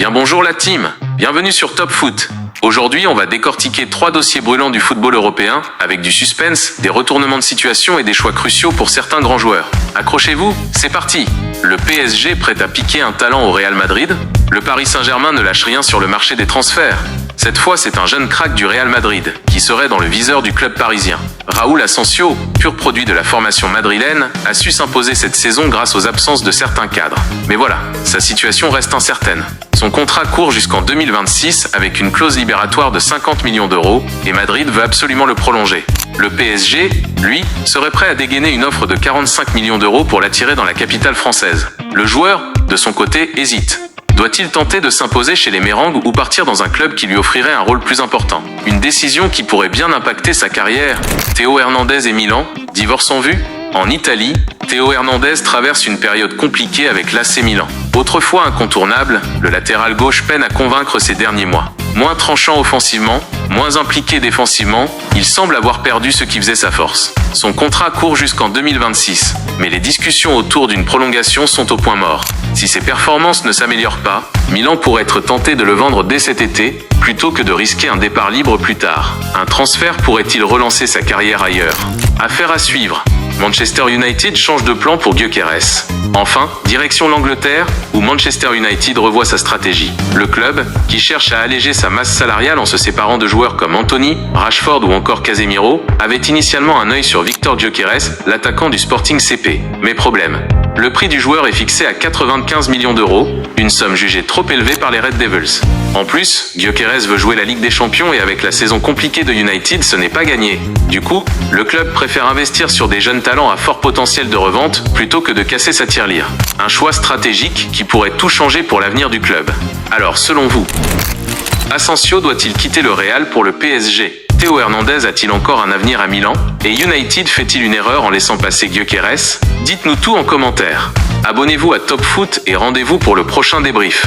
Bien bonjour la team, bienvenue sur Top Foot. Aujourd'hui, on va décortiquer 3 dossiers brûlants du football européen, avec du suspense, des retournements de situation et des choix cruciaux pour certains grands joueurs. Accrochez-vous, c'est parti. Le PSG prêt à piquer un talent au Real Madrid? Le Paris Saint-Germain ne lâche rien sur le marché des transferts. Cette fois, c'est un jeune crack du Real Madrid, qui serait dans le viseur du club parisien. Raúl Asensio, pur produit de la formation madrilène, a su s'imposer cette saison grâce aux absences de certains cadres. Mais voilà, sa situation reste incertaine. Son contrat court jusqu'en 2026 avec une clause libératoire de 50 millions d'euros et Madrid veut absolument le prolonger. Le PSG, lui, serait prêt à dégainer une offre de 45 millions d'euros pour l'attirer dans la capitale française. Le joueur, de son côté, hésite. Doit-il tenter de s'imposer chez les Mérengues ou partir dans un club qui lui offrirait un rôle plus important? Une décision qui pourrait bien impacter sa carrière. Théo Hernandez et Milan, divorce en vue? En Italie, Théo Hernandez traverse une période compliquée avec l'AC Milan. Autrefois incontournable, le latéral gauche peine à convaincre ces derniers mois. Moins tranchant offensivement, moins impliqué défensivement, il semble avoir perdu ce qui faisait sa force. Son contrat court jusqu'en 2026, mais les discussions autour d'une prolongation sont au point mort. Si ses performances ne s'améliorent pas, Milan pourrait être tenté de le vendre dès cet été, plutôt que de risquer un départ libre plus tard. Un transfert pourrait-il relancer sa carrière ailleurs? Affaire à suivre. Manchester United change de plan pour Gyökeres. Enfin, direction l'Angleterre, où Manchester United revoit sa stratégie. Le club, qui cherche à alléger sa masse salariale en se séparant de joueurs comme Anthony, Rashford ou encore Casemiro, avait initialement un œil sur Victor Gyökeres, l'attaquant du Sporting CP. Mais problème. Le prix du joueur est fixé à 95 millions d'euros, une somme jugée trop élevée par les Red Devils. En plus, Gyökeres veut jouer la Ligue des Champions et avec la saison compliquée de United, ce n'est pas gagné. Du coup, le club préfère investir sur des jeunes talents à fort potentiel de revente plutôt que de casser sa tirelire. Un choix stratégique qui pourrait tout changer pour l'avenir du club. Alors, selon vous, Asensio doit-il quitter le Real pour le PSG? Théo Hernandez a-t-il encore un avenir à Milan? Et United fait-il une erreur en laissant passer Gyökeres? Dites-nous tout en commentaire. Abonnez-vous à Top Foot et rendez-vous pour le prochain débrief.